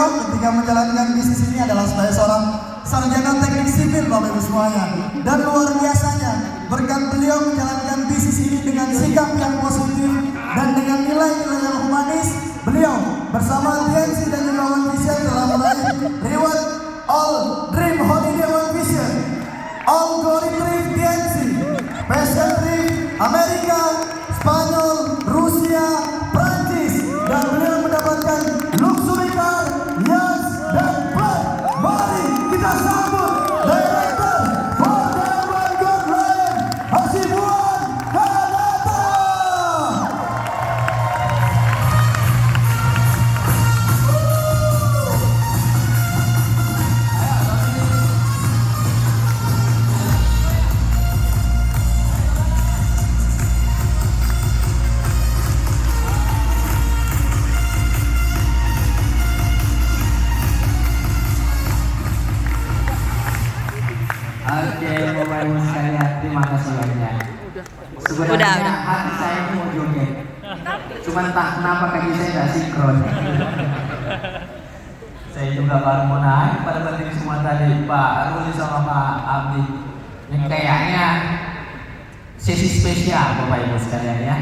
ketika menjalankan bisnis ini adalah sebagai seorang sarjana teknik sipil Bapak Ibu semuanya. Dan luar biasanya berkat beliau menjalankan bisnis ini dengan sikap yang positif dan dengan nilai-nilai yang humanis, beliau bersama TNC dan juga One Vision telah meraih reward All Dream Holiday One Vision, All Glory Trip TNC, Passion Trip Amerika, Spanyol, Rusia, Prancis, dan beliau mendapatkan luxury car, yacht, dan plug. Mari kita sambut Director Ford Vanguard Lion Hasibuan Kanata. Oke, Bapak Ibu sekalian, terima kasih banyak. Sebenarnya hati saya ini mau joget, cuman entah kenapa kaki saya nggak sinkron. Saya juga baru mau naik pada berdiri semua tadi, Pak Ruli sama Pak Abdi. Ini kayaknya sesi spesial Bapak Ibu sekalian ya.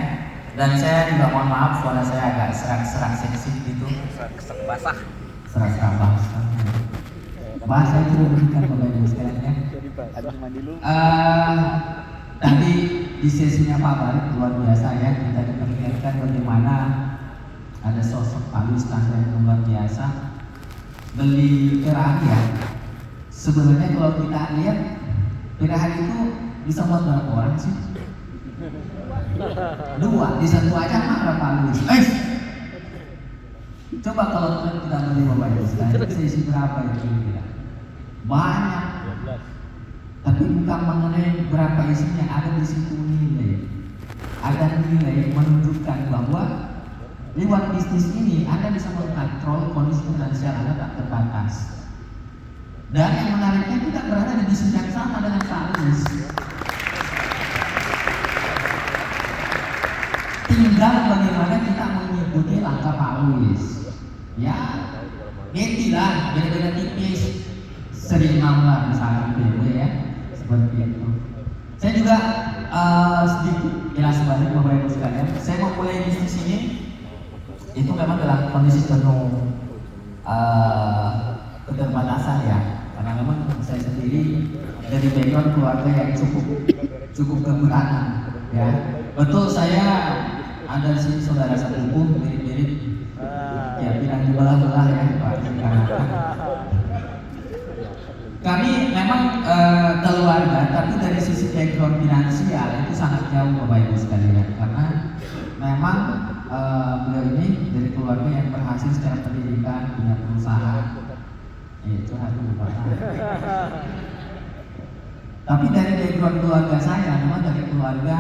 Dan saya juga mohon maaf suara saya agak serak-serak seksi gitu. Serak-serak basah. Serak-serak basah. Bahasa itu berikan Bapak Ibu sekalian ya. Tadi di sesinya Pak Barik luar biasa ya, kita diperlihatkan bagaimana ada sosok Pak Ustaz yang luar biasa. Beli kerahan ya, sebenarnya kalau kita lihat kerahan itu bisa buat berapa orang sih? Dua, di satu aja mah berapa Luis? Coba kalau kita beli Bapak Ibu sekalian, sesi berapa itu kira? Banyak. Tapi bukan mengenai berapa isinya, ada di situ nilai. Ada nilai menunjukkan bahwa lewat bisnis ini Anda bisa mengontrol kondisi finansial Anda tak terbatas. Dan yang menariknya kita berada di bisnis yang sama dengan Pak Luis. Tinggal bagaimana kita mengikuti langkah Pak Luis. Ya, beda lah, beda-beda tipis. Sering lah misalnya beda ya. Seperti itu. Saya juga sedikit jelas balik Bapak Ibu sekalian. Saya mau mulai bisnis ini itu memang dalam kondisi penuh keterbatasan ya. Karena memang saya sendiri dari background keluarga yang cukup kekurangan ya. Betul saya ada di sini saudara satu mirip-mirip ya bilang dibelah-belah ya Pak. Kami memang keluarga, tapi dari sisi background finansial itu sangat jauh Bapak Ibu sekalian. Karena memang beliau ini dari keluarga yang berhasil secara pendidikan, punya perusahaan. Itu harus Bapak. Tapi dari background keluarga saya, memang dari keluarga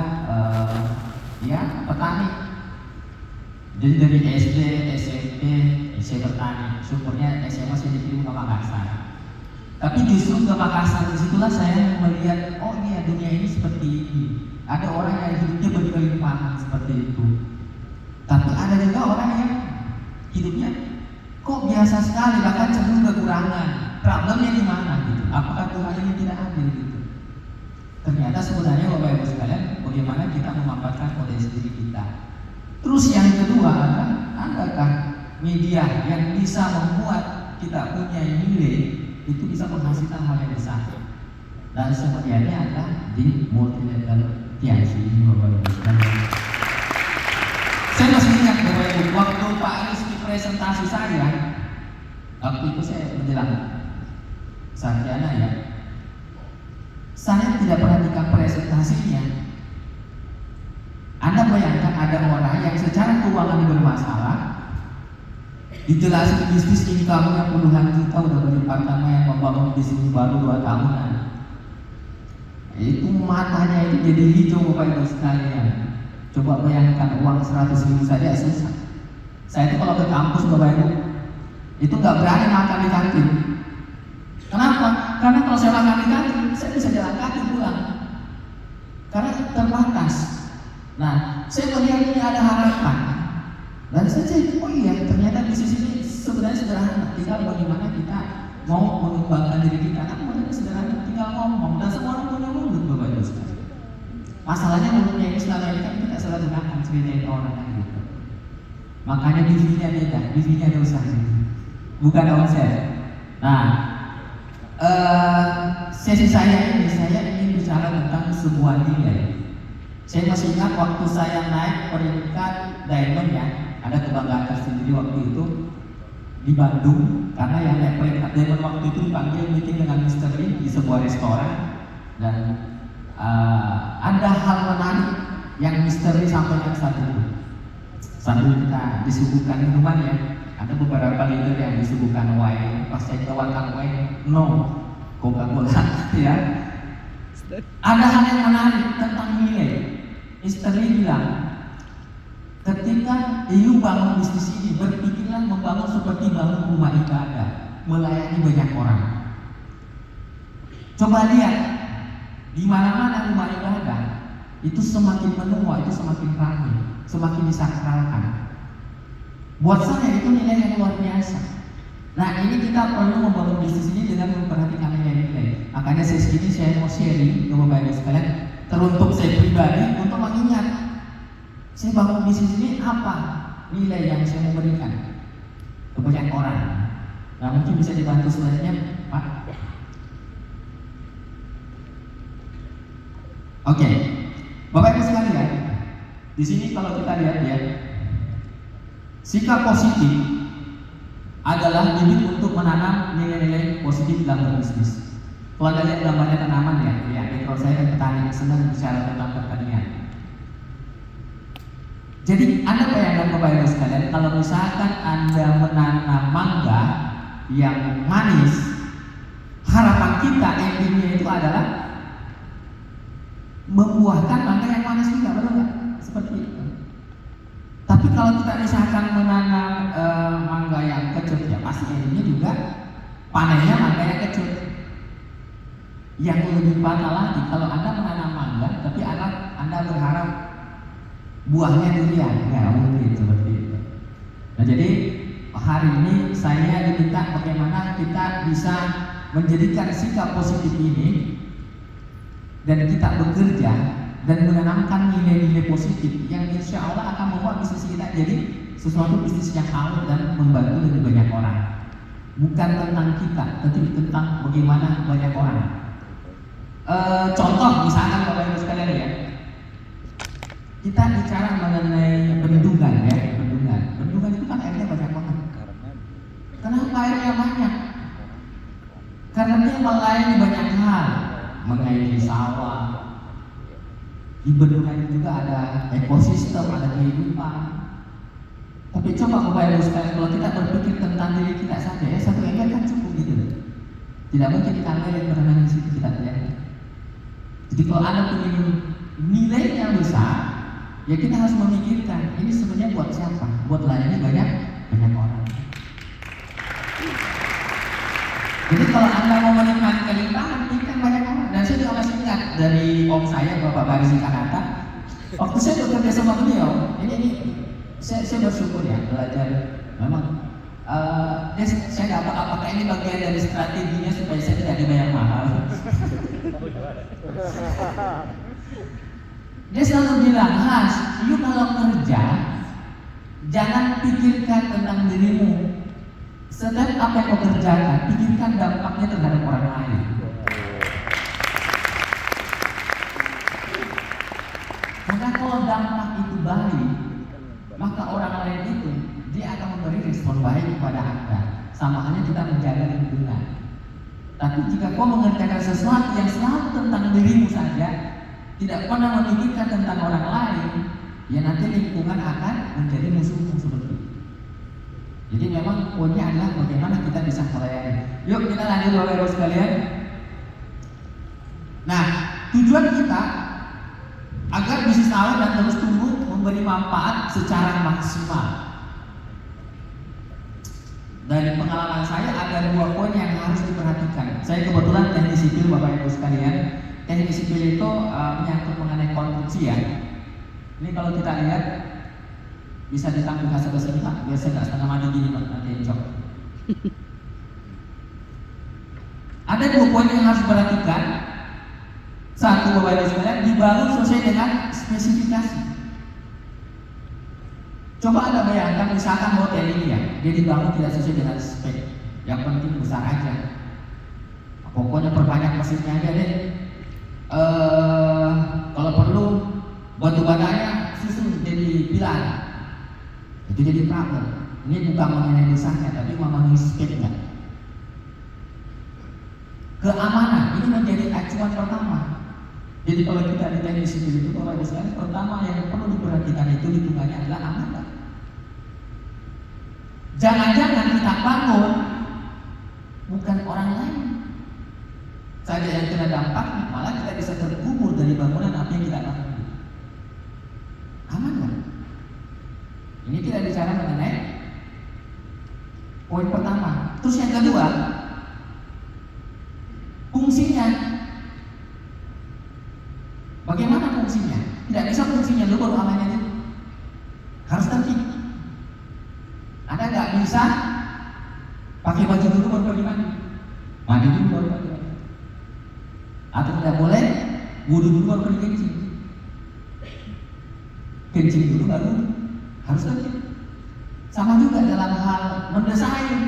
ya petani. Jadi dari SD, SMP, saya bertani. Syukurnya SMA saya dikirim ke Makassar. Tapi justru ke Makassar disitulah saya melihat, oh iya dunia ini seperti ini. Ada orang yang hidupnya berkelimpahan seperti itu. Tapi ada juga orang yang hidupnya kok biasa sekali, bahkan cenderung kekurangan. Problemnya di mana gitu? Apakah Tuhan ini tidak adil gitu? Ternyata sebenarnya Bapak Ibu sekalian, bagaimana kita memanfaatkan potensi diri kita. Terus yang kedua adalah adakah media yang bisa membuat kita punya nilai itu bisa menghasilkan hal yang besar. Dan sebenarnya ada di multilevel TNC ini Bapak Ibu sekalian. Saya masih ingat Bapak Ibu, waktu Pak Rizky presentasi saya, waktu itu saya menjelang sarjana ya, saya tidak perhatikan presentasinya. Anda bayangkan ada orang yang secara keuangan bermasalah, dijelasin bisnis income yang puluhan juta udah beli pertama yang membangun bisnis baru 2 tahunan. Itu matanya itu jadi hijau Bapak Ibu sekalian. Coba bayangkan uang 100.000 saja susah. Saya itu kalau ke kampus Bapak Ibu itu nggak berani makan di kantin. Kenapa? Karena kalau saya makan di kantin, saya bisa jalan kaki pulang. Karena terbatas. Nah, saya melihat ini ada harapan. Dan saya cek, oh iya ternyata bisnis ini sebenarnya sederhana, tinggal bagaimana kita mau mengembangkan diri kita. Kan modelnya sederhana, tinggal ngomong dan semua orang punya mulut, Bapak Ibu sekalian. Masalahnya mulutnya ini selama ini kan kita selalu gunakan ceritain orang kan gitu. Makanya BV-nya beda, BV-nya ada usahanya, bukan omset. Nah, sesi saya ini saya ingin bicara tentang sebuah nilai. Saya masih ingat waktu saya naik peringkat diamond ya, ada kebanggaan tersendiri waktu itu di Bandung karena yang naik peringkat diamond waktu itu dipanggil meeting dengan Mr. Lee di sebuah restoran dan ada hal menarik yang Mr. Lee sampaikan saat itu. Sambil kita disuguhkan minuman ya, ada beberapa leader yang disuguhkan wine, pas saya tawarkan wine, no, Coca-Cola ya. Ada hal yang menarik tentang nilai. Mr. Lee bilang, ketika you bangun bisnis ini, berpikirlah membangun seperti bangun rumah ibadah, melayani banyak orang. Coba lihat, di mana-mana rumah ibadah itu semakin menua, itu semakin ramai, semakin disakralkan. Buat saya itu nilai yang luar biasa. Nah, ini kita perlu membangun bisnis ini dengan memperhatikan nilai-nilai. Makanya sesi ini saya mau sharing ke Bapak Ibu sekalian, teruntuk saya pribadi untuk mengingat saya bangun bisnis ini apa nilai yang saya mau berikan ke banyak orang. Nah, mungkin bisa dibantu slide-nya, Pak. Oke, Bapak Ibu sekalian, di sini kalau kita lihat ya, sikap positif adalah bibit untuk menanam nilai-nilai positif dalam berbisnis. Kalau Anda lihat gambarnya tanaman ya, background saya kan petani, senang bicara tentang pertanian. Jadi Anda bayangkan Bapak Ibu sekalian, kalau misalkan Anda menanam mangga yang manis, harapan kita endingnya itu adalah membuahkan mangga yang manis juga, betul nggak? Seperti itu. Tapi kalau kita misalkan menanam mangga yang kecut, ya pasti endingnya juga panennya mangga yang kecut. Yang lebih parah lagi, kalau Anda menanam mangga, tapi Anda berharap buahnya durian, nggak mungkin seperti itu. Nah, jadi hari ini saya diminta bagaimana kita bisa menjadikan sikap positif ini dan kita bekerja dan menanamkan nilai-nilai positif yang insya Allah akan membuat bisnis kita jadi sesuatu bisnis yang awet dan membantu lebih banyak orang. Bukan tentang kita, tapi tentang bagaimana banyak orang. Contoh misalkan Bapak Ibu sekalian ya, kita bicara mengenai bendungan ya, bendungan itu kan airnya banyak banget. Kenapa airnya banyak? Karena dia melayani banyak hal, mengairi sawah. Di bendungan itu juga ada ekosistem, ada kehidupan. Tapi coba Bapak Ibu sekalian, kalau kita berpikir tentang diri kita saja ya, satu ember kan cukup gitu. Tidak mungkin kita ambil yang berenang di situ kita lihat. Jadi kalau Anda punya nilai yang besar, ya kita harus memikirkan ini sebenarnya buat siapa? Buat layani banyak orang. Jadi kalau Anda mau menikmati kelimpahan, ini kan banyak orang. Dan saya juga masih ingat dari om saya, Bapak Barisi Kanata, waktu saya bekerja sama beliau, ini saya bersyukur ya belajar. Memang saya dapat apakah ini bagian dari strateginya supaya saya tidak dibayar mahal. Dia selalu bilang, Has, you kalau kerja jangan pikirkan tentang dirimu. Setiap apa yang kau kerjakan, pikirkan dampaknya terhadap orang lain. Maka kalau dampak itu baik, maka orang lain itu dia akan memberi respon baik kepada Anda. Sama halnya kita menjaga lingkungan. Tapi jika kau mengerjakan sesuatu yang selalu tentang dirimu saja, tidak pernah memikirkan tentang orang lain, ya nanti lingkungan akan menjadi musuhmu seperti itu. Jadi memang poinnya adalah bagaimana kita bisa melayani. Yuk kita lanjut Bapak Ibu sekalian. Nah, tujuan kita agar bisnis awet dan terus tumbuh memberi manfaat secara maksimal. Dari pengalaman saya ada dua poin yang harus diperhatikan. Saya kebetulan teknik sipil Bapak Ibu sekalian. Teknik sipil itu menyangkut mengenai konstruksi ya. Ini kalau kita lihat bisa ditampilkan sebelah sini Pak, biar saya nggak setengah mati gini Pak, nanti encok. Ada 2 poin yang harus diperhatikan. Satu, Bapak Ibu sekalian, dibangun sesuai dengan spesifikasi. Coba Anda bayangkan misalkan hotel ini ya, dia dibangun tidak sesuai dengan spek. Yang penting besar aja. Pokoknya perbanyak mesinnya aja deh. Kalau perlu batu batanya susun jadi pilar. Itu jadi problem. Ini bukan mengenai besarnya, tapi mengenai speknya. Keamanan ini menjadi acuan pertama. Jadi kalau kita di teknik sipil itu, Bapak Ibu sekalian, pertama yang perlu diperhatikan itu hitungannya adalah amanah. Jangan-jangan kita bangun bukan orang lain saja yang kena dampaknya, malah kita bisa terkubur dari bangunan apa yang kita bangun. Aman kan? Ini tidak bicara mengenai poin pertama. Terus yang kedua, fungsinya. Bagaimana fungsinya? Tidak bisa fungsinya dulu baru amannya itu. Harus tertib. Anda nggak bisa pakai baju dulu baru pergi mandi. Mandi dulu baru pergi mandi. Atau tidak boleh wudu dulu baru pergi kencing. Kencing dulu baru harus tertib. Sama juga dalam hal mendesain.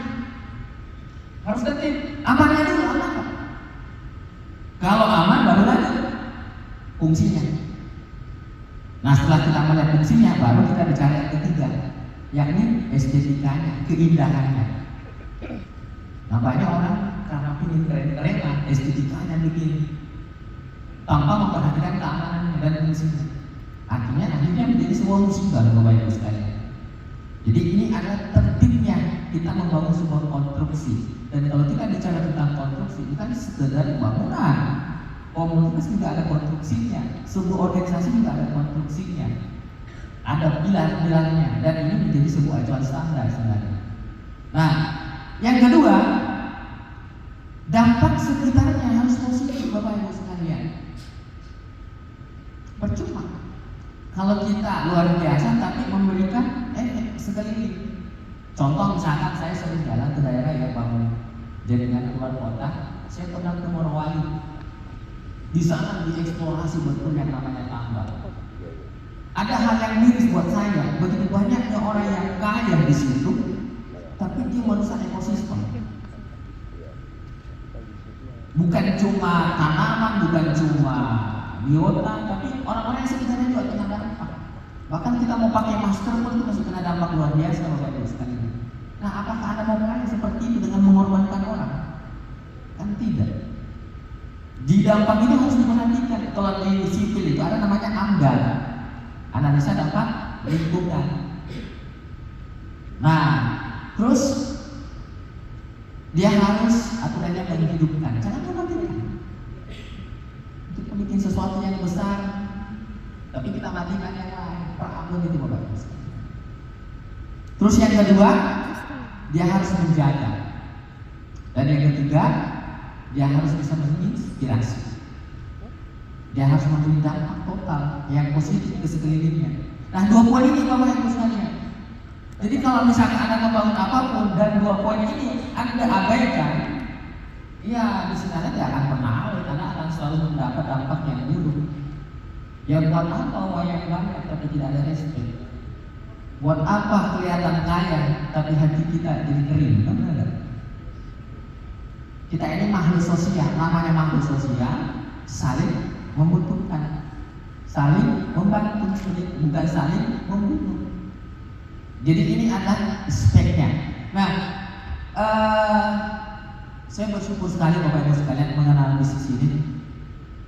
Harus tertib. Amannya dulu, aman. Kalau aman baru lanjut fungsinya. Nah, setelah kita melihat fungsinya, baru kita bicara yang ketiga, yakni estetikanya, keindahannya. Nah, banyak orang karena ingin keren-kerenan, estetikanya begini, tanpa memperhatikan keamanannya dan fungsinya. Akhirnya menjadi sebuah musibah, Bapak Ibu sekalian. Jadi ini adalah tertibnya kita membangun sebuah konstruksi. Dan kalau kita bicara tentang konstruksi, bukan sekedar bangunan. Komunitas juga ada konstruksinya, sebuah organisasi juga ada konstruksinya, ada pilar-pilarnya, dan ini menjadi sebuah acuan standar sebenarnya. Nah, yang kedua, dampak sekitarnya harus positif, Bapak Ibu sekalian. Percuma kalau kita luar biasa tapi memberikan sekeliling. Contoh misalkan saya sering jalan ke daerah yang bangun jaringan keluar kota, saya pernah ke Morowali. Di sana dieksplorasi betul yang namanya tambang. Ada hal yang miris buat saya, begitu banyaknya orang yang kaya di situ, tapi dia merusak ekosistem. Bukan cuma tanaman, bukan cuma biota, tapi orang-orang yang sekitarnya juga kena dampak. Bahkan kita mau pakai masker pun itu masih kena dampak luar biasa, Bapak Ibu sekalian. Nah, apakah Anda mau berani seperti itu dengan mengorbankan orang? Kan tidak. Di dampak itu harus diperhatikan. Kalau di sipil itu ada namanya AMDAL, analisa dampak lingkungan. Nah, terus dia harus aturannya menghidupkan. Jangan mematikan. Untuk bikin sesuatu yang besar, tapi kita matikan yang lain. Problem itu, Bapak. Terus yang kedua, dia harus menjaga. Dan yang ketiga, dia harus bisa menginspirasi. Dia harus memberi dampak total yang positif ke sekelilingnya. Nah, 2 poin ini Bapak Ibu sekalian. Jadi kalau misalkan Anda membangun apapun dan 2 poin ini Anda abaikan, ya di sana tidak akan pernah awet, karena akan selalu mendapat dampak yang buruk. Ya buat apa wayang banyak tapi tidak ada respect? Buat apa kelihatan kaya tapi hati kita jadi kering? Kan benar? Kita ini makhluk sosial, namanya makhluk sosial, saling membutuhkan, saling membantu, bukan saling membunuh. Jadi ini adalah speknya. Nah, saya bersyukur sekali Bapak Ibu sekalian mengenal bisnis ini.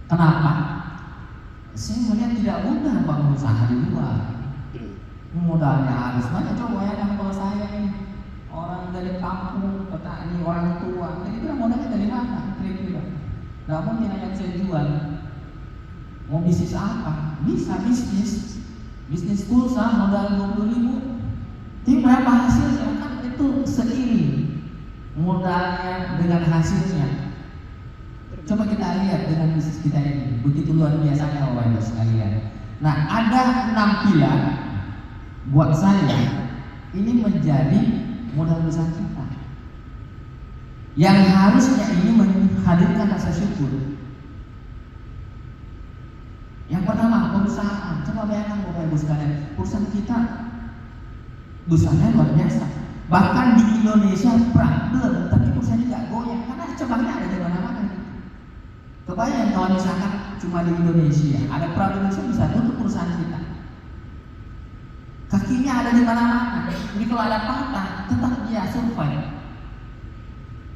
Kenapa? Saya melihat tidak mudah bangun usaha di luar. Modalnya harus banyak. Coba ya kan kalau saya ini orang dari kampung, petani, orang tua, kira-kira modalnya dari mana? Kira-kira nggak mungkin yang saya jual. Mau bisnis apa? Bisa bisnis pulsa modal 20.000. Tapi berapa hasilnya? Kan itu seiring modalnya dengan hasilnya. Coba kita lihat dengan bisnis kita ini, begitu luar biasanya Bapak Ibu sekalian. Nah, ada 6 pilar buat saya ini menjadi modal besar kita. yang harusnya ini menghadirkan rasa syukur. Yang pertama, perusahaan. Coba bayangkan Bapak Ibu sekalian, perusahaan kita besarnya luar biasa. Bahkan di Indonesia problem, tapi perusahaan nggak goyang karena cabangnya ada di mana-mana. Kebayang kalau misalkan cuma di Indonesia ada problem bisa tutup perusahaan kita. Kakinya ada di mana-mana. Jadi kalau ada patah, tetap dia survive.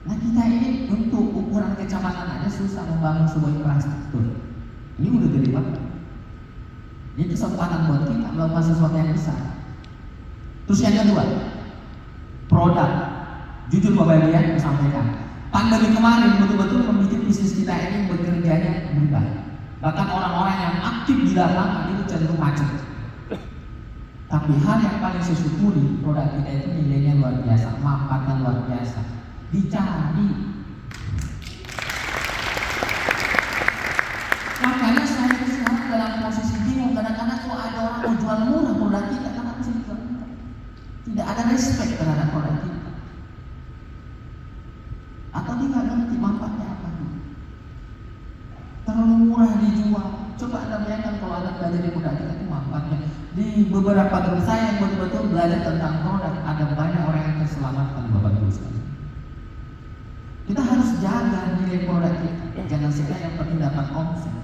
Nah kita ini untuk ukuran kecamatan aja susah membangun sebuah infrastruktur. Ini udah gede banget. Ini kesempatan buat kita melakukan sesuatu yang besar. Terus yang kedua, produk. Jujur Bapak Ibu ya, saya sampaikan. Pandemi kemarin betul-betul membuat bisnis kita ini bekerjanya berubah. Bahkan orang-orang yang aktif di lapangan itu cenderung macet. Tapi hal yang paling saya syukuri, produk kita itu nilainya luar biasa, manfaatnya luar biasa, dicari. Makanya saya sekarang dalam posisi bingung. Kadang-kadang kalau ada orang mau jual murah produk kita, kenapa sih jual murah? Tidak ada respect terhadap produk kita. Atau dia nggak ngerti manfaatnya apa. Terlalu murah dijual. Coba Anda bayangkan kalau Anda belajar di produk kita itu manfaatnya. Di beberapa grup saya yang betul-betul belajar tentang produk, ada banyak orang yang terselamatkan Bapak Ibu sekalian. Kita harus jaga nilai produk kita. Jangan sekali yang penting dapat omset.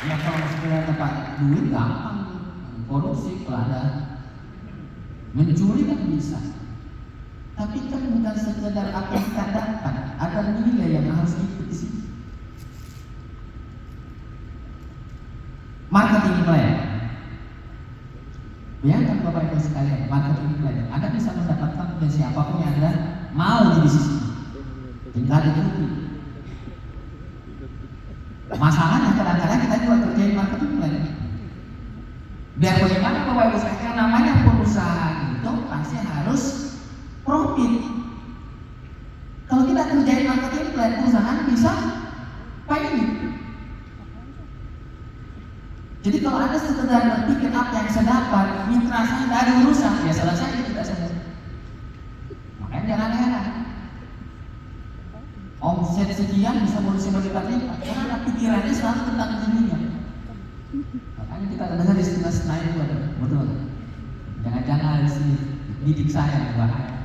Ya kalau sekedar dapat duit gampang, korupsi kalau ada, mencuri kan bisa. Tapi kan bukan sekedar apa yang kita dapat, ada nilai yang harus ikut di sini. Marketing plan. Bayangkan Bapak Ibu sekalian, marketing plan. Anda bisa mendapatkan dari siapapun yang Anda mau di sisi. Tinggal diikuti. Masalahnya kadang-kadang kita juga kerjain marketing plan. Biar bagaimana Bapak Ibu sekalian, namanya perusahaan itu pasti harus profit. Kalau kita kerjain marketing plan, perusahaan bisa payung. Jadi kalau Anda sekedar berpikir apa yang saya dapat, mitra saya tidak ada urusan, ya selesai kita semua. Makanya jangan heran. Omset sekian bisa bonusnya berlipat-lipat, karena pikirannya selalu tentang dirinya. Makanya kita dengar istilah Senayan itu, betul. Jangan-jangan di sini didik saya bahaya.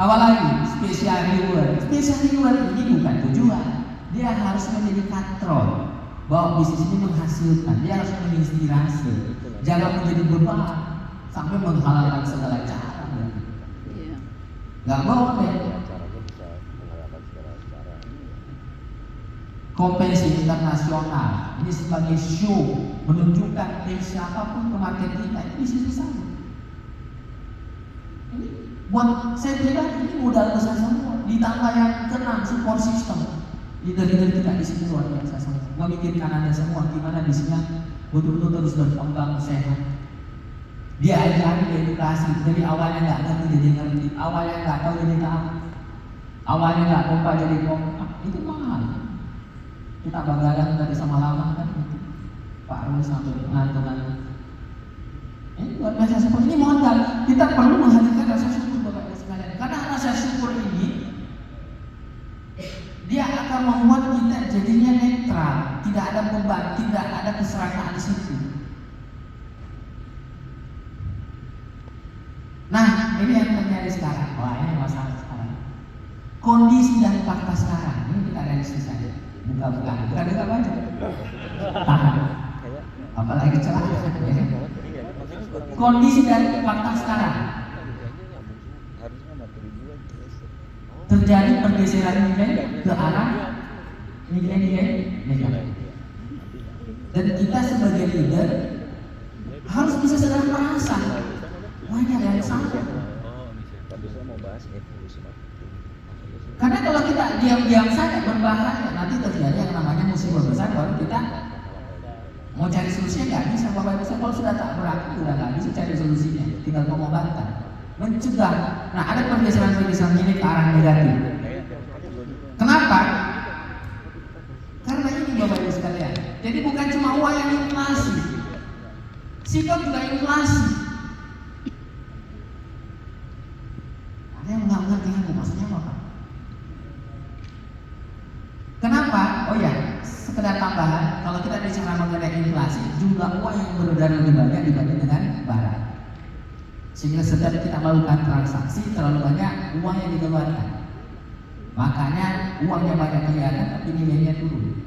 Awal lagi, special reward. Special reward ini bukan tujuan. Dia harus menjadi kontrol bahwa bisnis ini menghasilkan. Dia harus menginspirasi. Jangan menjadi beban sampai menghalalkan segala cara. Gak boleh. Kompetisi internasional ini sebagai show menunjukkan siapapun pemakaian kita ini bisnis besar. Ini buat saya pribadi ini modal besar semua. Ditambah yang keenam support system. Leader-leader kita di sini luar biasa semua. Memikirkan Anda semua gimana bisnisnya betul-betul terus berkembang sehat. Dia ajari edukasi dari awalnya nggak ngerti jadi ngerti, awalnya nggak tahu jadi tahu, awalnya nggak kompak jadi kompak. Itu mahal. Kita banggakan tadi sama lama kan itu. Pak Ruli sampai pengantungan. Ini luar biasa seperti ini modal. Kita perlu menghadirkan rasa syukur Bapak Ibu sekalian. Karena rasa syukur ini dia akan membuat kita jadinya netral, tidak ada beban, tidak ada keserakahan di situ. Nah, ini yang terjadi sekarang. Wah, ini masalah sekarang. Kondisi dan fakta sekarang. Ini kita realistis saja. Bukan. Bukan dengar aja. Tahan. Apalagi celaka. Ya. Kondisi dan fakta sekarang. Terjadi pergeseran nilai ke arah nilai-nilai negatif. Dan kita sebagai leader harus bisa sedang merasa, wah ini ada yang salah. Karena kalau kita diam-diam saja berbahaya, nanti terjadi yang namanya musibah besar. Baru kita mau cari solusinya nggak bisa. Bapak Ibu, kalau sudah tak berakhir udah nggak bisa cari solusinya, tinggal pengobatan. Mencegah. Nah, ada pergeseran ini ke arah negatif. Kenapa? Karena ini Bapak Ibu sekalian. Jadi bukan cuma uang yang inflasi. Sikap juga inflasi. Ada yang nggak ngerti aku maksudnya apa Pak? Kenapa? Oh ya, sekedar tambahan, kalau kita bicara mengenai inflasi, jumlah uang yang beredar lebih banyak dibanding dengan barang. Sehingga setiap kita melakukan transaksi terlalu banyak uang yang dikeluarkan. Makanya uangnya banyak kelihatan tapi nilainya turun.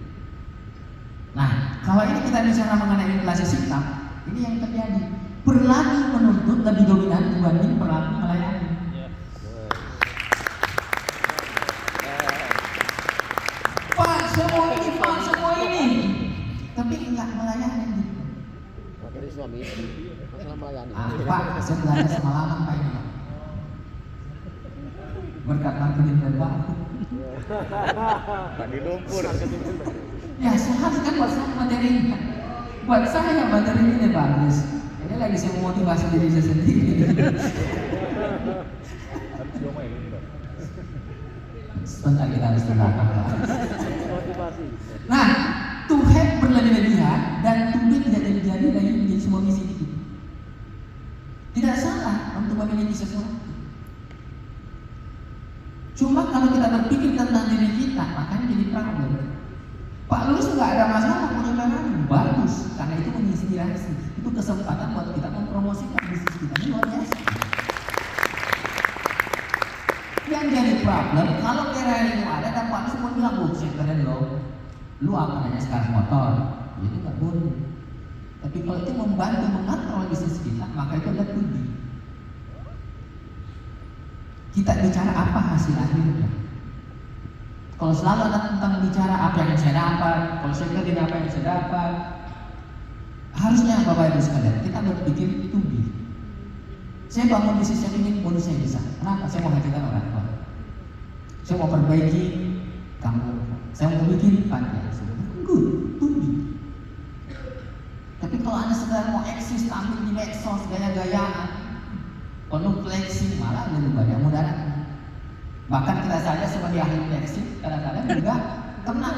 Nah, kalau ini kita bicara mengenai inflasi sikap, ini yang terjadi. Perilaku menuntut lebih dominan dibanding perilaku melayani. Pak, semua ini, tapi enggak melayani. Materi suami istri, masalah melayani. Pak, saya belajar semalaman Pak ini. Berkat marketing terbaru. Pak di lumpur. Ya, sehat kan buat saya materinya. Buat saya materi ini bagus. Ini lagi saya memotivasi diri saya sendiri. Sebentar kita harus tenang. Motivasi. Nah, to have berlebih-lebihan dan to be tidak jadi lagi menjadi sebuah misi hidup. Tidak salah untuk memiliki sesuatu. Cuma kalau kita berpikir tentang diri kita, makanya jadi problem. Pak Lulus nggak ada masalah punya barang bagus, karena itu menginspirasi. Itu kesempatan buat kita mempromosikan bisnis kita. Ini luar biasa. Yang jadi problem, kalau kira itu ada dan Pak Lulus semua bilang, oh saya keren loh. Lu apa namanya sekarang motor? Itu nggak boleh. Tapi kalau itu membantu mengatur bisnis kita, maka itu adalah tujuan. Kita bicara apa hasil akhirnya. Kalau selalu ada tentang bicara apa yang saya dapat, kalau saya kerja apa yang saya dapat, harusnya Bapak Ibu sekalian kita berpikir to be. Saya bangun bisnis yang ini, bonus saya bisa. Kenapa? Saya mau hadirkan orang tua. Saya mau perbaiki kampung. Saya mau bikin panti asuhan. Good, to be. Tapi kalau Anda sedang mau eksis tampil di medsos gaya-gayaan, penuh flexing, malah lebih banyak mudarat. Bahkan kita saja sebagai ahli flexing kadang-kadang juga kena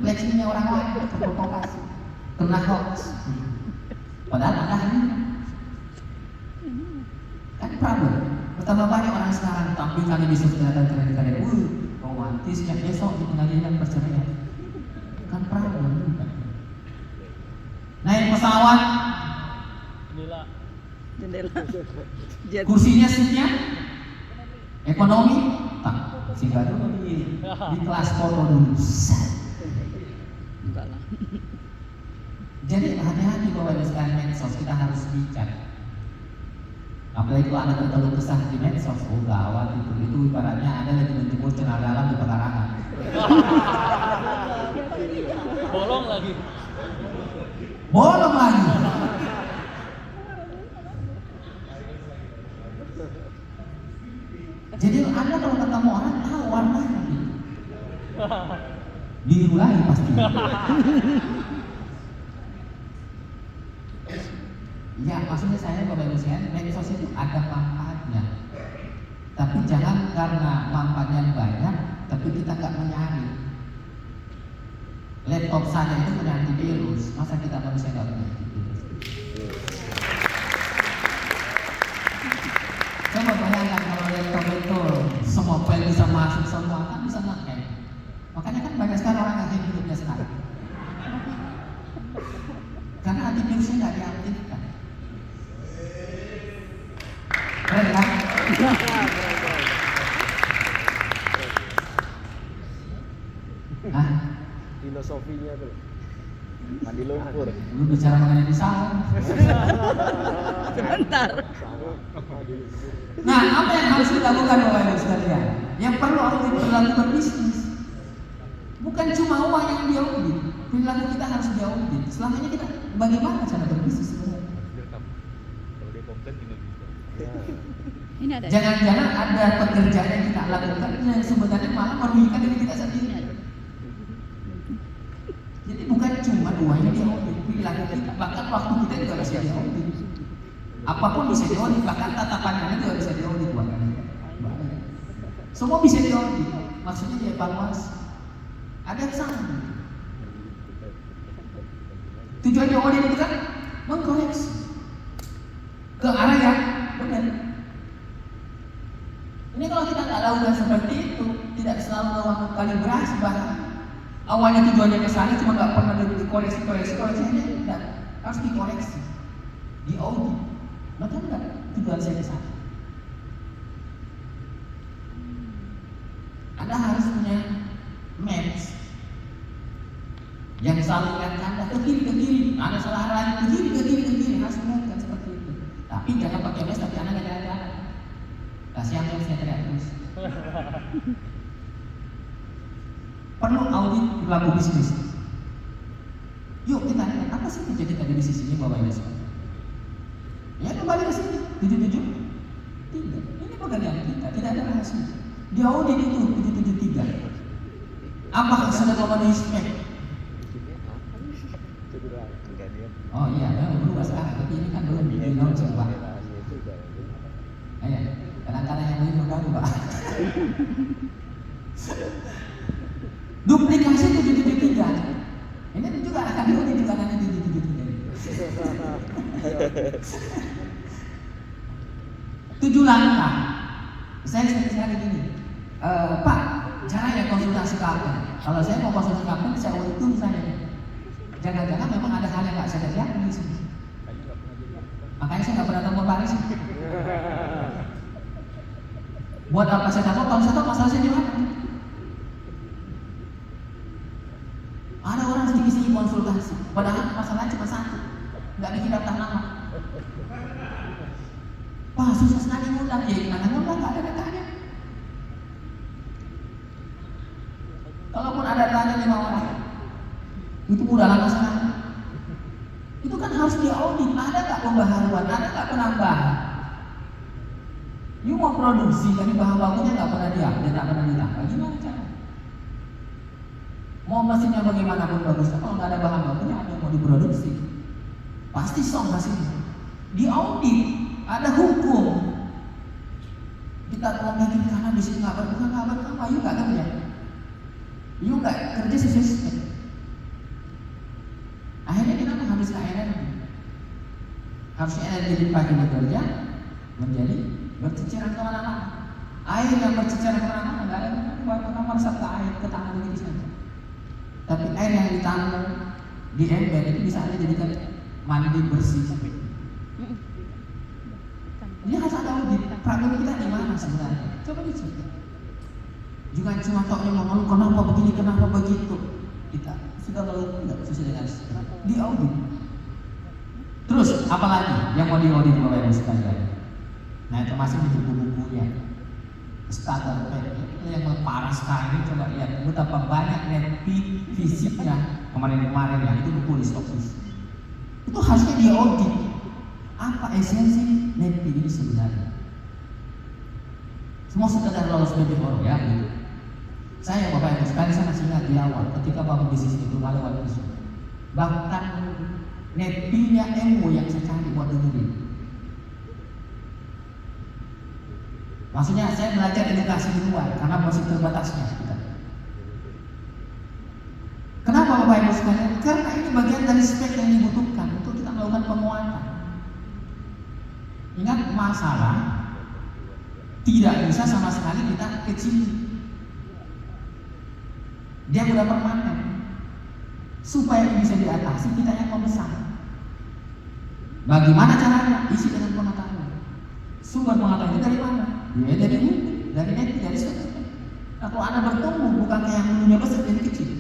flexingnya orang lain, terprovokasi, kena hoax. Padahal Anda ahli. Kan problem. Betapa banyak orang sekarang tampil kali di sosial dan keren-keren, romantisnya besok di pengadilan perceraian. Kan problem. Naik pesawat, Jendela. kursinya seatnya ekonomi, tak sehingga dulu di kelas foto dulu. Enggak lah. Jadi hati-hati bahwa di sekarang medsos kita harus bijak. Apalagi kalau Anda terlalu kesah di medsos, oh gawat itu ibaratnya Anda lagi menjemur celana dalam di pekarangan. Bolong lagi. Bolong lagi. Jadi Anda kalau ketemu orang tahu warnanya. Biru lagi pasti. Ya, maksudnya saya Bapak Ibu sekalian, medsos itu ada manfaatnya. Tapi jangan karena manfaatnya banyak, tapi kita nggak mencari. Laptop saja itu punya antivirus, masa kita manusia nggak punya antivirus? Coba bayangkan kalau laptop itu semua file bisa masuk semua, kan bisa nge-hack. Makanya kan banyak sekali orang yang hidupnya sekarang. Karena antivirusnya nggak diaktifkan. Keren kan? Hah? Filosofinya tuh. Mandi lumpur. Lu bicara mengenai pesawat. Sebentar. Nah, apa yang harus dilakukan Bapak Ibu sekalian? Yang perlu audit perilaku berbisnis. Bukan cuma uang yang diaudit, perilaku kita harus diaudit. Selama ini kita bagaimana cara berbisnis sebenarnya? Kalau dia konten tinggal bisa. Ini ada. Jangan-jangan ada pekerjaan yang kita lakukan yang sebenarnya malah merugikan diri kita sendiri. Jadi bukan cuma uangnya diaudit, perilaku kita, bahkan waktu kita juga bisa diaudit. Apapun bisa diaudit, bahkan tatapannya juga bisa diaudit bukan? Semua bisa diaudit, maksudnya dievaluasi. Ada yang salah. Tujuannya audit itu kan mengkoreksi. ke arah yang benar. Ini kalau kita nggak lakukan seperti itu, tidak selalu melakukan kalibrasi, bahkan awalnya tujuannya ke sana cuma nggak pernah dikoreksi, akhirnya tidak, harus dikoreksi, diaudit. Betul nggak tujuan saya ke sana? Anda harus punya maps yang selalu ingatkan Anda ke kiri, Anda salah arah ke kiri, harus ingatkan seperti itu. Tapi jangan pakai maps tapi Anda nggak jalan-jalan. Kasihan mapsnya teriak terus. Perlu audit perilaku bisnis. Yuk kita lihat apa sih terjadi tadi bisnis ini Bapak Ibu sekalian. Ya kembali ke sini 77 3. Ini pekerjaan kita, tidak ada rahasia. Di audit itu 773. Apakah sudah memenuhi spek? Oh iya, berubah sekarang, tapi ini kan belum di launch Pak. Ayo, kadang-kadang yang lain mengganggu Pak. Duplikasi 773. Ini juga akan diaudit juga nanti 773. 7 langkah. Saya sekali gini, Pak, caranya konsultasi kapten. Kalau saya mau konsultasi kapten, saya audit itu misalnya. Jangan-jangan memang ada hal yang nggak saya lihat di sini. Makanya saya nggak pernah telepon Pak Rizky. Buat apa saya tahu? Kalau saya tahu masalah saya di mana? Ada orang sedikit konsultasi, padahal masalahnya cuma satu, nggak bikin daftar nama. Wah susah sekali ngundang, ya gimana ngundang? Nggak ada datanya. Kalaupun ada datanya 5 orang, itu udahlah masalahnya. Itu kan harus diaudit, ada nggak pembaharuan, ada nggak penambahan. You mau produksi, tapi bahan bakunya nggak pernah diambil, nggak pernah ditambah, gimana cara? Mau mesinnya bagaimanapun bagusnya, kalau nggak ada bahan bakunya, ada yang mau diproduksi, pasti song hasilnya. Diaudit, ada hukum. Kita ngomongin karena di sini nggak berkembang, you nggak kerja, you nggak kerja sesuai spek. Akhirnya kita menghabiskan energi. Harusnya energi dipakai bekerja menjadi berceceran kemana-mana. Air yang berceceran kemana-mana nggak ada buat nomor satu air ke tangan begitu saja. Tapi air yang ditampung di ember itu bisa Anda jadikan mandi bersih. Ini harus ada audit. Problem kita di mana sebenarnya? Coba dicek. Jangan cuma toknya ngomong kenapa begini, kenapa begitu. Kita sudah melakukan nggak sesuai dengan di audit. Terus apalagi yang mau diaudit Bapak Ibu sekalian? Nah itu masih di buku-bukunya starter pack itu yang parah sekali. Coba lihat betapa banyak netpi fisiknya kemarin-kemarin yang itu buku di stokis. Itu harusnya diaudit. Apa esensi netpi ini sebenarnya? Semua sekedar lolos BPOR ya gitu. Saya Bapak Ibu sekali saya masih ingat di awal ketika bangun bisnis itu malu waktu itu. Bahkan netpinya ilmu yang saya cari buat dengerin. Maksudnya saya belajar edukasi di luar karena masih terbatasnya kita. Kenapa Bapak Ibu sekalian? Karena ini bagian dari spek yang dibutuhkan untuk kita melakukan penguatan. Ingat masalah tidak bisa sama sekali kita kecil. Dia udah permanen. Supaya bisa diatasi kita yang membesar. Bagaimana caranya? Isi dengan pengetahuan. Sumber pengetahuan itu dari mana? Ya dari ini, dari net, dari sana. Nah kalau Anda bertumbuh bukan kayak yang dulunya besar jadi kecil.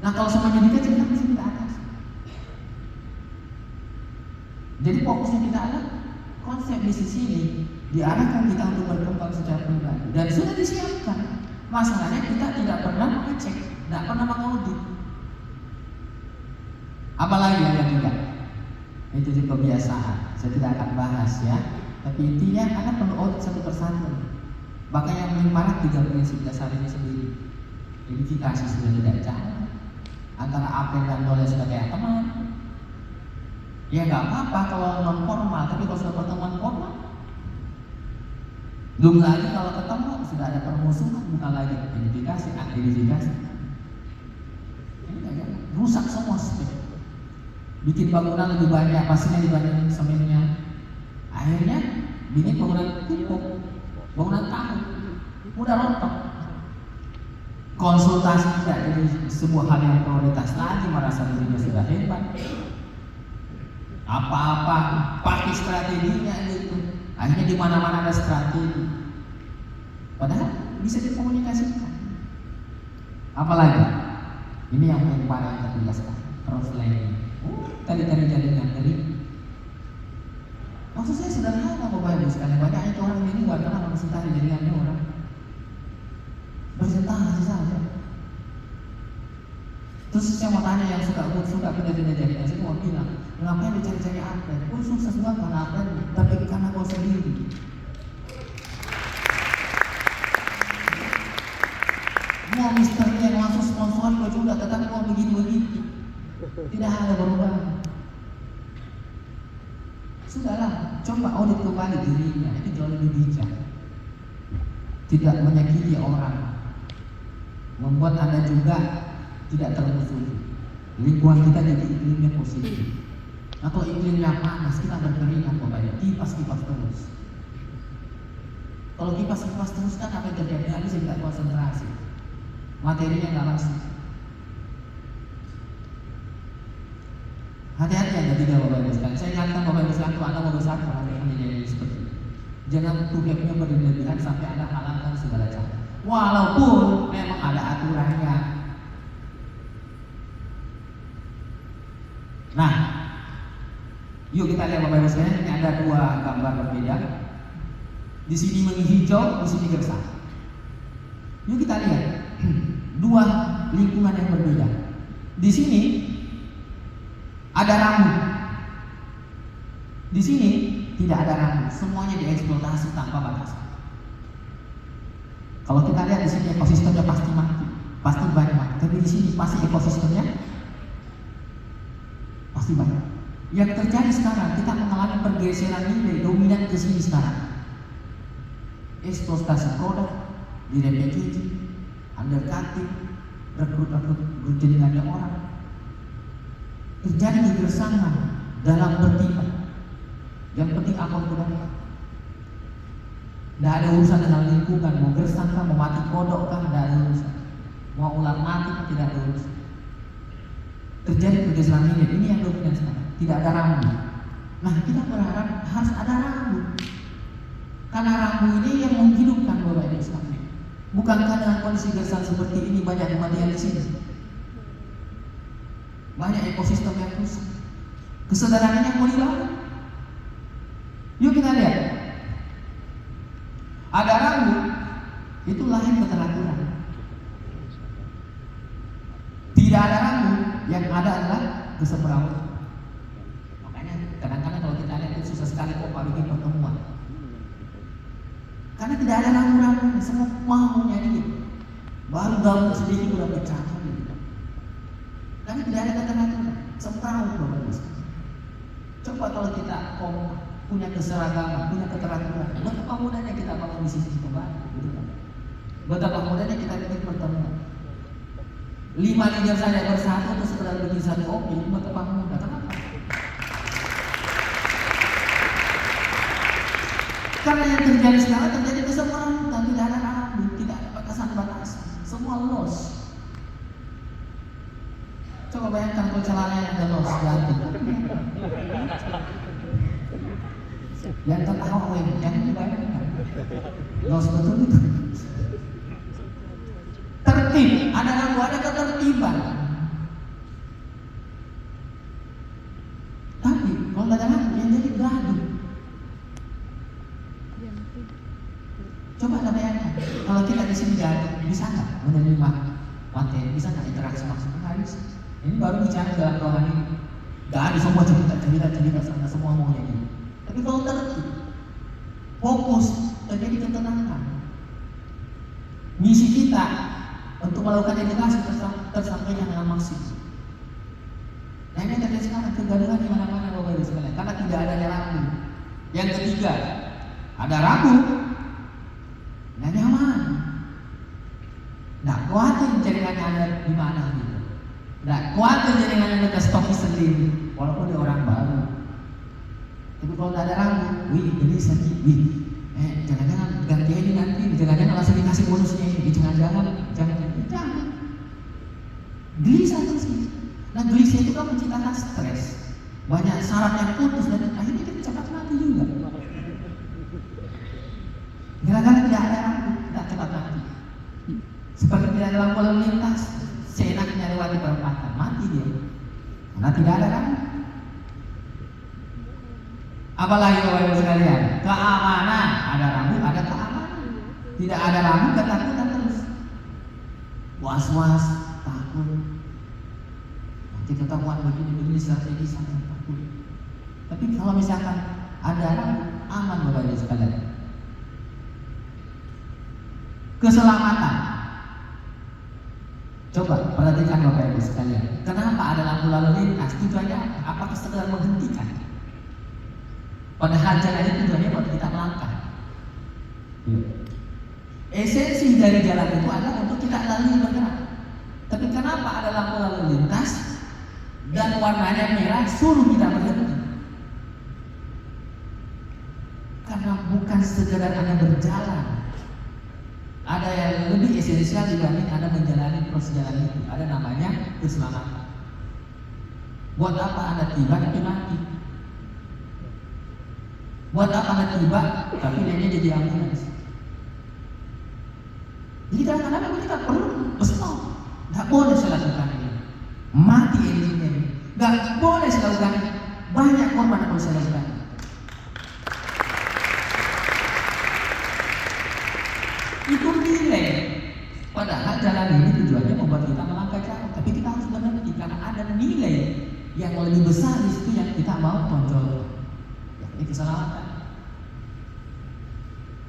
Nah kalau semuanya jadi kecil kita bisa kita atas. Jadi fokusnya kita adalah konsep bisnis ini diarahkan kita untuk berkembang secara pribadi dan sudah disiapkan. Masalahnya kita tidak pernah mengecek, tidak pernah mengaudit. Apalagi yang ketiga, itu juga kebiasaan. Saya tidak akan bahas ya. Tapi intinya Anda perlu audit satu persatu. Bahkan yang paling parah 3 prinsip dasar ini sendiri. Identifikasi sudah tidak jalan. Antara apel dan knowledge sebagai teman. Ya nggak apa-apa kalau non formal, tapi kalau sudah pertemuan formal, belum lagi kalau ketemu sudah ada permusuhan, bukan lagi identifikasi, identifikasi. Ini kayak rusak semua spek. Bikin bangunan lebih banyak, pastinya dibanding semennya. Akhirnya bikin bangunan pupuk, bangunan tahu, mudah rontok. Konsultasi tidak jadi sebuah hal yang prioritas lagi, merasa dirinya sudah hebat. Apa-apa pakai strateginya gitu. Akhirnya di mana-mana ada strategi. Padahal bisa dikomunikasikan. Apalagi ini yang paling terbiasa, translate. Tadi jaringan dari. Maksud saya sederhana Bapak Ibu sekalian, banyak itu orang di luar karena masih tahu jaringannya orang. Presentasi saja. Terus saya mau tanya yang suka pindah-pindah jaringan, saya mau bilang, ngapain dicari-cari upgrade? Kau sukses banget karena upgrade, tapi karena kau sendiri. Mau misteri yang langsung sponsor kau juga, tetapi mau begini-begini, tidak ada perubahan. Sudahlah, coba audit kembali dirinya, itu jauh lebih bijak. Tidak menyakiti orang, membuat Anda juga tidak termusuhi. Lingkungan kita jadi iklimnya positif. Atau iklimnya panas, kita berkeringat pokoknya, kipas-kipas terus. Kalau kipas-kipas terus kan apa yang terjadi? Nggak bisa kita konsentrasi, materinya nggak masuk. Hati-hati Anda tidak Bapak Ibu sekalian. Saya ingatkan Bapak Ibu sekalian, kalau Anda mau bersatu, Anda akan menjadi seperti ini. Jangan tuketnya berlebihan sampai Anda halangkan segala cara. Walaupun memang ada aturannya. Nah, yuk kita lihat Bapak Ibu sekalian, ini ada dua gambar berbeda. Di sini menghijau, di sini gersang. Yuk kita lihat dua lingkungan yang berbeda. Di sini ada rambut. Di sini tidak ada rambut, semuanya dieksploitasi tanpa batas. Kalau kita lihat di sini ekosistemnya pasti mati, pasti banyak. Tapi di sini pasti ekosistemnya pasti banyak. Yang terjadi sekarang kita mengalami pergeseran nilai dominan ke sini sekarang. Eksploitasi produk, direpackaging, undercutting, rekrut jaringannya orang. Terjadi kegersangan dalam bertindak. Yang penting apa produknya. Tidak ada urusan dengan lingkungan, mau gersang kah, mau mati kodok kah, tidak ada urusan. Mau ular mati kah, tidak ada urusan. Terjadi pergeseran nilai, ini yang dominan sekarang. Tidak ada rambut. Nah kita berharap harus ada rambut. Karena rambut ini yang menghidupkan Bapak Ibu sekalian. Bukankah dengan kondisi gersang seperti ini banyak kematian di sini? Banyak ekosistem yang rusak. Kesadaran ini yang mau dibangun. Yuk kita lihat. Ada rambut, itu lahir keteraturan. Tidak ada rambut, yang ada adalah kesemrawutan. Makanya kadang-kadang kalau kita lihat itu susah sekali kok bikin pertemuan. Karena tidak ada rambut-rambut, semua maunya dia. Baru gabung sedikit udah pecah. Karena tidak ada keteraturan, semrawut Bapak Ibu. Coba kalau kita punya keseragaman, punya keteraturan, betapa mudahnya kita bangun bisnis itu baru, betapa mudahnya kita bikin pertemuan. 5 leader saja bersatu atau sekedar bikin satu opini, betapa mudah. Kenapa? Karena yang terjadi sekarang terjadi kesemrawutan, tidak ada rambut, tidak ada batasan-batasan, semua loss. Coba bayangkan kalau celananya yang ada loss jatuh. Yang tertawa yang dibayangkan loss betul itu. Tertib, ada rambut, ada ketertiban. Tapi kalau tidak ada rambut yang jadi gaduh. Coba Anda bayangkan, kalau kita di sini gaduh, bisa nggak menerima materi, bisa nggak interaksi maksudnya? Nggak bisa. Ini baru bicara dalam ruangan ini. Gak ada semua cerita sana, semua maunya ini. Tapi kalau tertib, fokus, terjadi ketenangan. Misi kita untuk melakukan edukasi tersampaikan dengan maksimal. Nah ini terjadi sekarang kegaduhan di mana-mana Bapak Ibu sekalian, karena tidak ada rambut. Yang ketiga, ada rambut, nggak nyaman. Nggak khawatir jaringannya ada di mana gitu. Nggak khawatir jaringannya ada stokis sendiri, walaupun dia orang baru. Tapi kalau nggak ada rambu, wih gelisah nih, wih, jangan-jangan ganti ini nanti, jangan-jangan langsung dikasih bonusnya ini, jangan. Gelisah itu sih. Nah gelisah itu kan menciptakan stres, banyak saraf yang putus dan akhirnya kita cepat mati juga. Gara-gara tidak ada rambu, kita cepat mati. Seperti tidak ada lampu lalu lintas, seenaknya lewati perempatan, mati dia. Karena tidak ada rambu. Apalagi Bapak Ibu sekalian, keamanan, ada rambu, ada keamanan. Tidak ada rambu, ketakutan terus. Was-was, takut. Nanti ketahuan begini strategi sangat takut. Tapi kalau misalkan ada rambu, aman Bapak Ibu sekalian. Keselamatan. Coba perhatikan Bapak Ibu sekalian. Kenapa ada lampu lalu lintas? Tujuannya apakah sekedar menghentikan? Padahal jalan itu tujuannya buat kita melangkah. Esensi dari jalan itu adalah untuk kita lalu bergerak. Tapi kenapa ada lampu lalu lintas dan warnanya merah suruh kita berhenti? Karena bukan sekedar Anda berjalan. Ada yang lebih esensial dibanding Anda menjalani proses jalan itu. Ada namanya keselamatan. Buat apa Anda tiba tapi mati? Buat apa Anda tiba tapi dia jadi ambulans? Jadi kadang-kadang kita perlu stop. Gak boleh saya lakukan ini. Mati engine-nya ini. Gak boleh saya lakukan ini. Banyak korban yang perlu saya lakukan. Itu nilai. Padahal jalan ini tujuannya membuat kita melangkah jauh. Tapi kita harus berhenti karena ada nilai yang lebih besar di situ yang kita mau kontrol. Ini keselamatan.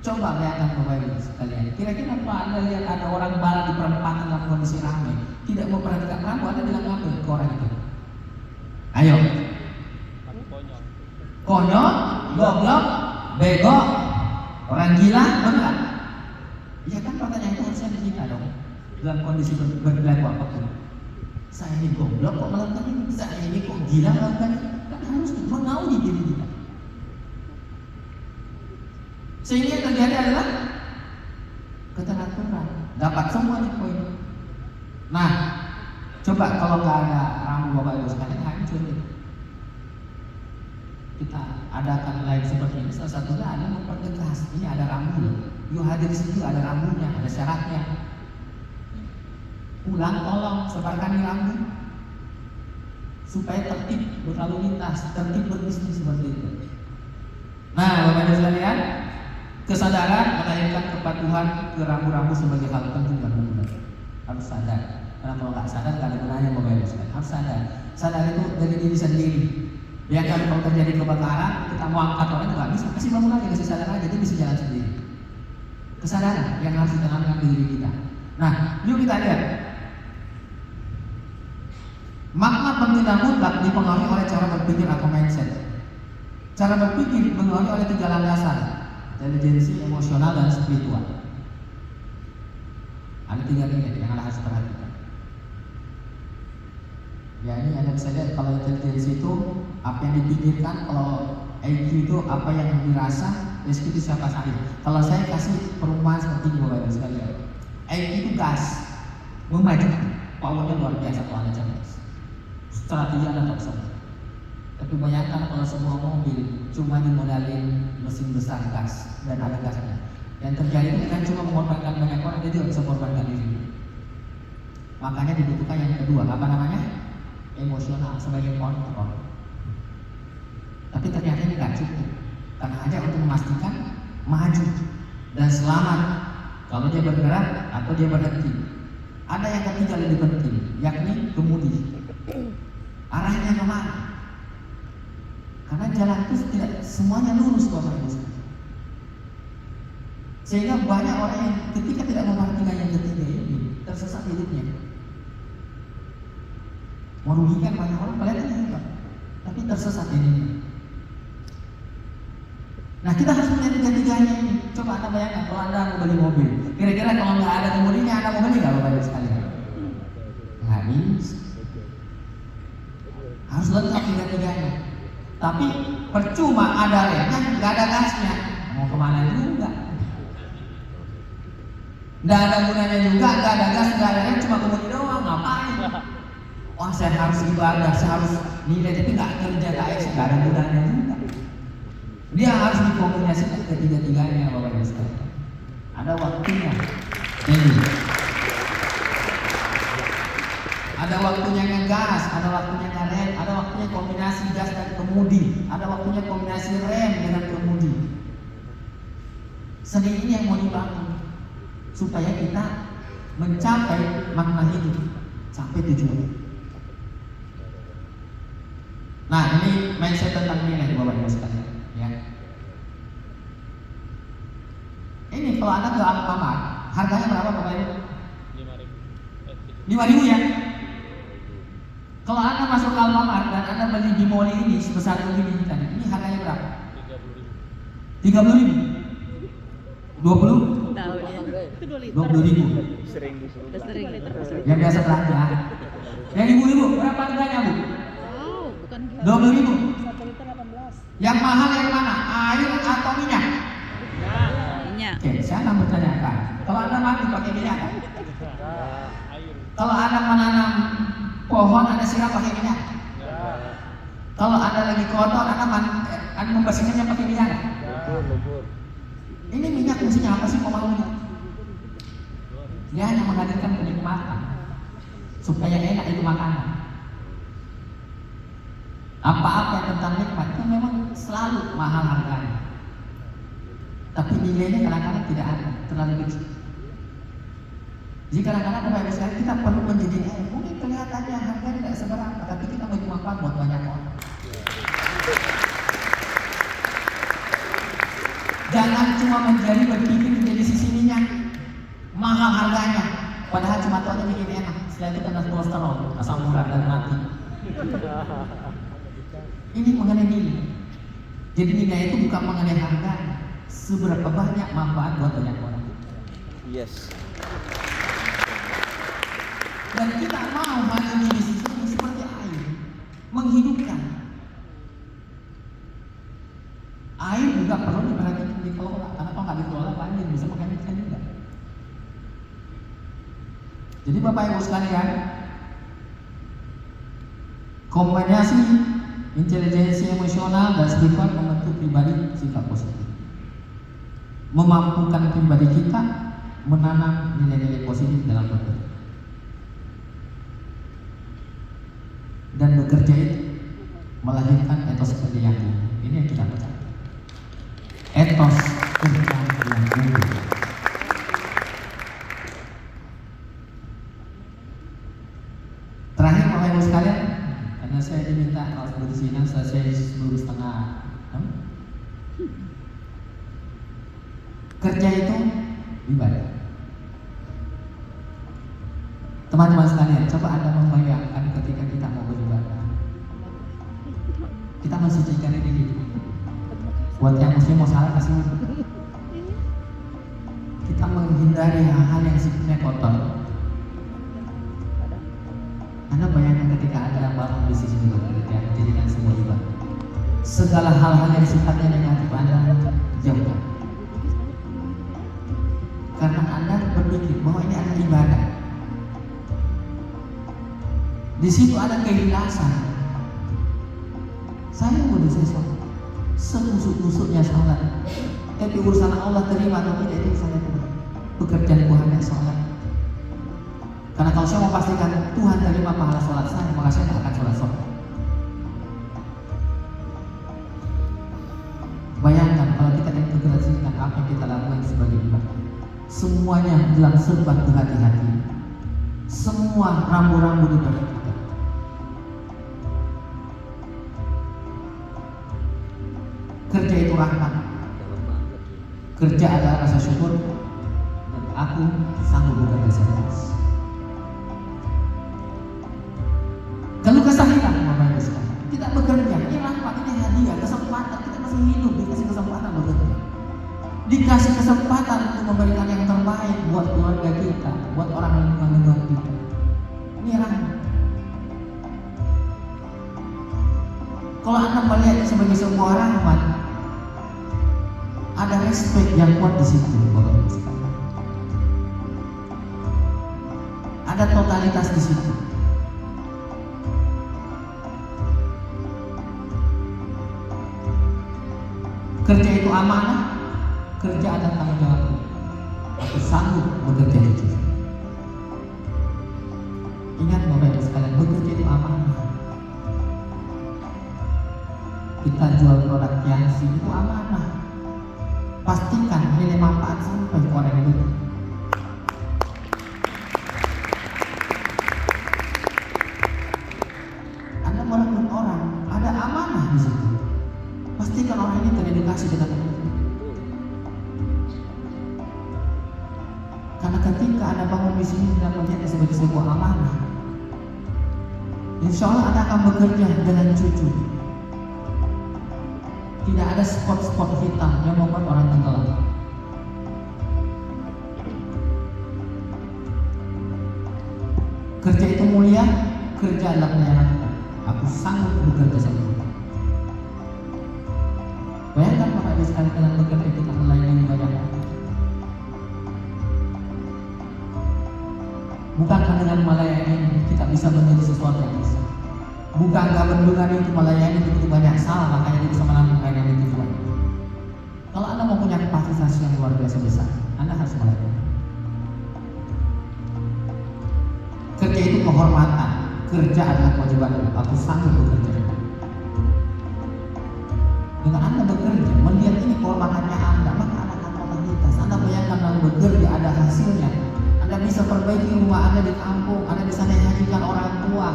Coba bayangkan Bapak Ibu sekalian. Kira-kira apa Anda lihat ada orang bala di perempatan dalam kondisi ramai, tidak mau perhatikan rambu, Anda bilang apa ke orang itu? Ayo. Konyol, goblok, bego, orang gila, benar? Ya kan pertanyaan itu harusnya di kita dong. Dalam kondisi berlaku apapun. Saya ini goblok kok melakukan ini, saya ini kok gila melakukan ini. Kan harus mengaudi diri kita. Sehingga yang terjadi adalah keteraturan, dapat semua di poin. Nah, coba kalau nggak ada rambu Bapak Ibu sekalian hancur. Kita adakan live seperti ini, salah satunya ada mempertegas. Ini ada rambu loh. Yuk hadir di situ ada rambunya, ada syaratnya. Pulang tolong sebarkan di rambu supaya tertib berlalu lintas, tertib berbisnis seperti itu. Nah, Bapak Ibu sekalian, kesadaran melahirkan kepatuhan ke rambu-rambu sebagai hal penting dan benar. Harus sadar. Karena kalau nggak sadar nggak ada gunanya Bapak Ibu sekalian. Harus sadar. Sadar itu dari diri sendiri. Biarkan kalau terjadi kebakaran, kita mau angkat orang nggak bisa. Kasih bangun aja, kasih sadar aja, dia bisa jalan sendiri. Kesadaran yang harus ditanamkan di diri kita. Nah, yuk kita lihat. Makna penting mutlak dipengaruhi oleh cara berpikir atau mindset. Cara berpikir dipengaruhi oleh 3 landasan: intelijensi, emosional, dan spiritual. Ada 3 nilai yang Anda harus perhatikan. Ya, ini Anda bisa lihat kalau intelijensi itu apa yang dipikirkan, kalau IQ itu apa yang dirasa, SQ itu siapa saja. Kalau saya kasih perumpamaan seperti ini Bapak Ibu sekalian. IQ itu gas, memajukan, powernya luar biasa kalau Anda cerdas. Strategi Anda tak sama. Tapi bayangkan kalau semua mobil cuma dimodalin mesin besar gas dan ada gasnya. Yang terjadi itu kan cuma mengorbankan banyak orang, dia tidak bisa mengorbankan diri. Makanya dibutuhkan yang kedua, apa namanya? Emosional sebagai kontrol. Tapi ternyata ini tidak cukup. Karena hanya untuk memastikan maju dan selamat kalau dia bergerak atau dia berhenti. Ada yang ketiga lebih penting, yakni kemudi. Arahnya kemana? Karena jalan itu tidak semuanya lurus Bapak Ibu. Sehingga banyak orang yang ketika tidak memperhatikan yang ketiga ini tersesat hidupnya. Merugikan banyak orang, kelihatannya hebat, tapi tersesat ini. Nah, kita harus punya 3-tiganya ini. Coba Anda bayangkan kalau Anda mau beli mobil, kira-kira kalau nggak ada kemudinya Anda mau beli nggak Bapak Ibu sekalian? Nggak bisa. Harus lengkap 3-tiganya. Tapi Percuma ada remnya, nggak ada gasnya, mau kemana juga. Nggak ada gunanya juga, nggak ada gas, nggak ada rem, cuma kemudi doang, ngapain? Wah, saya harus ibadah, saya harus nilai, tapi nggak kerja, nggak ada gunanya juga. Dia harus dikombinasikan ketiga-tiganya, Bapak Ibu sekalian. Ada waktunya. Ini. Ada waktunya ngegas, ada waktunya ngerem, ada waktunya kombinasi gas dan kemudi, ada waktunya kombinasi rem dengan kemudi. Seni ini yang mau dibangun supaya kita mencapai makna hidup sampai tujuan. Nah, ini mindset tentang nilai Bapak Ibu sekalian, ya. Ini kalau Anda ke Alfamart, harganya berapa Bapak Ibu? 5.000 ya. Kalau Anda masuk ke Alfamart dan Anda beli di mall ini sebesar begini tadi, ini harganya berapa? 30.000. 20? Tahu ya. Itu 2 liter. 20.000. Sering disuruh. Udah sering liter. Yang biasa belanja. Yang ibu-ibu berapa harganya Bu? Wow, bukan gila. 20.000. 1 liter 18. Yang mahal yang mana? Air atau minyak? Minyak. Oke, saya akan bertanyakan. Kalau Anda mandi pakai minyak kan? Kalau Anda menanam pohon, Anda siram pakai minyak. Kalau Anda lagi kotor, Anda membersihkannya pakai minyak. Lumpur. Ini minyak fungsinya apa sih pemalunya? Dia hanya menghadirkan kenikmatan supaya enak itu makanan. Apa-apa yang tentang nikmat itu memang selalu mahal harganya. Tapi nilainya kadang-kadang tidak ada, terlalu kecil. Jadi kadang-kadang Bapak Ibu sekalian kita perlu menjadi mungkin kelihatannya harganya tidak seberapa, tapi kita bagi manfaat buat banyak orang. Jangan cuma berpikir menjadi sisi minyak mahal harganya, padahal cuma tuanya bikin enak. Setelah itu kena kolesterol, asam urat dan mati. Ini mengenai nilai. Jadi nilai itu bukan mengenai harga, seberapa banyak manfaat buat banyak orang. Yes. Dan kita mau hal ini di sini seperti air, menghidupkan. Air juga perlu diperhatikan, dikelola, karena kalau nggak dikelola banjir bisa menghanyutkan juga. Jadi Bapak Ibu sekalian, kombinasi intelijensi emosional dan spiritual membentuk pribadi sikap positif, memampukan pribadi kita menanam nilai-nilai positif dalam bekerja. Dan bekerja itu melahirkan etos kerja yang unggul. Ini yang kita percaya. Etos kerja yang unggul. Terakhir Bapak Ibu sekalian, karena saya diminta kalau bersihkan selesai 10:30. Kerja itu ibadah. Teman-teman sekalian, coba Anda membayangkan ketika kita mau beribadah, kita mensucikan diri. Buat yang muslim mau salah kasih wudhu. Kita menghindari hal-hal yang sifatnya kotor. Anda bayangkan ketika Anda bangun di sisi bekerja, jadikan semua ibadah. Segala hal-hal yang sifatnya negatif Anda jauhkan. Karena Anda berpikir bahwa ini adalah ibadah. Di situ ada keikhlasan. Saya wudhu, saya sholat, sekusuk-kusuknya sholat. Tapi urusan Allah terima atau tidak itu saya tidak. Pekerjaanku hanya sholat. Karena kalau saya mau pastikan Tuhan terima pahala sholat saya, maka saya tidak akan sholat. Bayangkan kalau kita integrasikan apa yang kita lakukan sebagai ibadah, semuanya dalam serba kehati-hatian, semua rambu-rambu di balik kita. Kerja itu rahmat. Kerja adalah rasa syukur, dan aku sanggup bekerja serius. Kalau kesahihan Bapak Ibu sekalian, kita bekerja, ini rahmat, ini hadiah, kesempatan, kita masih hidup, dikasih kesempatan bekerja, dikasih kesempatan untuk memberikan yang terbaik buat keluarga kita, buat orang lingkungan kita. Ini rahmat. Kalau Anda melihat sebagai sebuah rahmat, ada respect yang kuat di situ, Bapak Ibu sekalian. Ada totalitas di situ. Kerja itu amanah, kerja ada tanggung jawab. Aku sanggup bekerja jujur. Ingat Bapak Ibu sekalian, bekerja itu amanah. Kita jual produk Kiansi itu amanah. Pastikan nilai manfaat sampai ke orang itu. Anda merekrut orang, ada amanah di situ. Pastikan orang ini teredukasi dengan benar. Karena ketika Anda bangun di sini dan melihatnya sebagai sebuah amanah, insya Allah Anda akan bekerja dengan jujur. Tidak ada spot-spot hitam yang membuat orang tenggelam. Kerja itu mulia, kerja adalah pelayanan. Aku sanggup bekerja sendiri. Bayangkan Bapak Ibu sekalian, dengan bekerja kita melayani banyak orang. Bukankah dengan melayani kita bisa menjadi sesuatu yang besar? Bukankah bendungan itu melayani begitu banyak salah, makanya dia bisa menampung air yang begitu banyak. Kalau Anda mau punya kapasitas yang luar biasa besar, Anda harus melayani. Kerja itu kehormatan, kerja adalah kewajiban. Aku sanggup bekerja. Dengan Anda bekerja, melihat ini kehormatannya Anda, maka Anda akan totalitas. Anda bayangkan dalam bekerja ada hasilnya. Anda bisa perbaiki rumah Anda di kampung, Anda bisa menghajikan orang tua,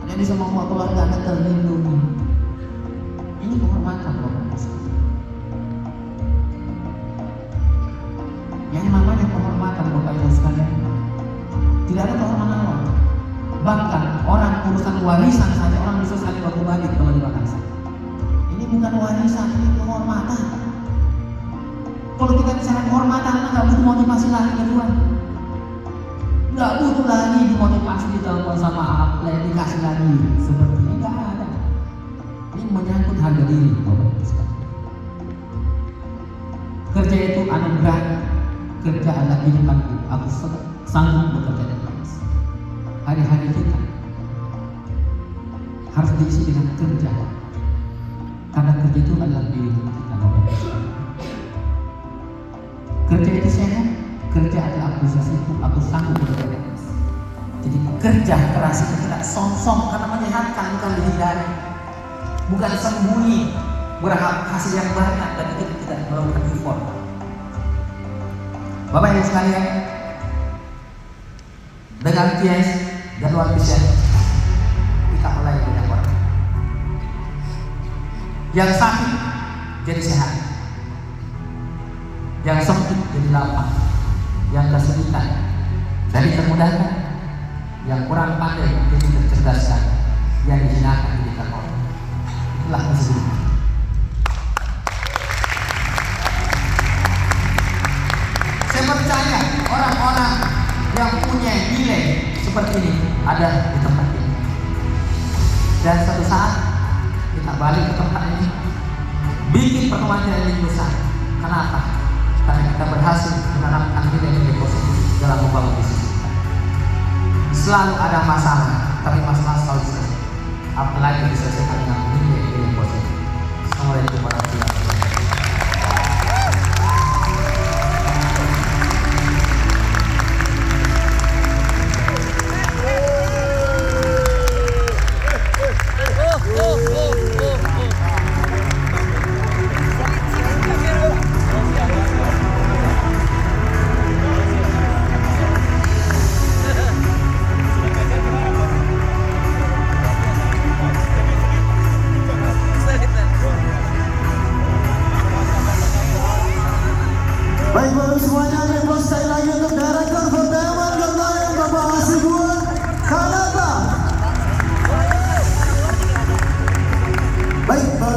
Anda bisa membuat keluarga Anda terlindungi. Ini kehormatan Bapak Ibu sekalian. Yang namanya kehormatan Bapak Ibu sekalian, tidak ada kehormatan awal. Bahkan orang urusan warisan saja orang bisa saling berbagi kalau di Makassar. Ini bukan warisan, ini kehormatan. Kalau kita bicara kehormatan, Anda nggak butuh motivasi lagi kedua. Nggak butuh lagi dimotivasi ditelepon sama apa, dikasih lagi seperti ini, nggak ada. Ini menyangkut harga diri, Bapak Ibu sekalian. Kerja itu anugerah, kerja adalah kehidupanku. Aku sanggup bekerja dengan keras. Hari-hari kita harus diisi dengan kerja, karena kerja itu adalah diri kita, Bapak Ibu sekalian. Kerja itu sehat, kerja adalah apresiasiku, aku sanggup bekerja keras. Jadi kerja keras itu tidak song-song, karena menyehatkan, bukan dihindari, bukan sembunyi berharap hasil yang banyak dan itu tidak melakukan effort. Bapak Ibu sekalian, dengan Kies jadwal bisa kita melayani banyak orang. Yang sakit jadi sehat, yang sempit jadi lapang, yang kesulitan jadi termudahkan, yang kurang pandai jadi tercerdaskan, yang dihinakan jadi terhormat. Itulah misi. Saya percaya orang-orang yang punya nilai seperti ini ada di tempat ini, dan suatu saat kita balik ke tempat ini bikin perkembangan yang lebih besar. Kenapa? Karena kita berhasil menanamkan nilai-nilai positif dalam membangun bisnis kita. Selalu ada masalah, tapi masalah selalu diselesaikan. Apalagi diselesaikan dengan nilai-nilai positif. Assalamualaikum warahmatullahi wabarakatuh. Baik Bapak semuanya.